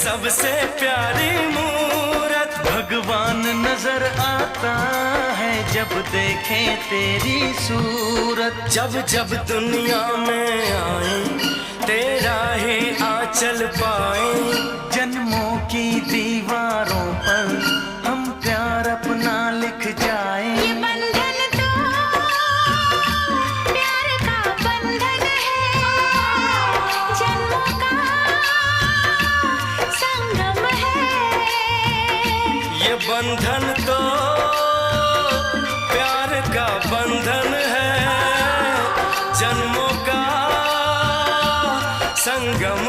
सबसे प्यारी मूरत भगवान नजर आता है जब देखे तेरी सूरत। जब जब दुनिया में आए तेरा ही आंचल पाए, जन्मों की दीवारों पर हम प्यार अपना लिख जाए। ये बंधन तो प्यार का बंधन है, जन्मों का संगम है। ये बंधन तो प्यार का बंधन है, जन्मों का संगम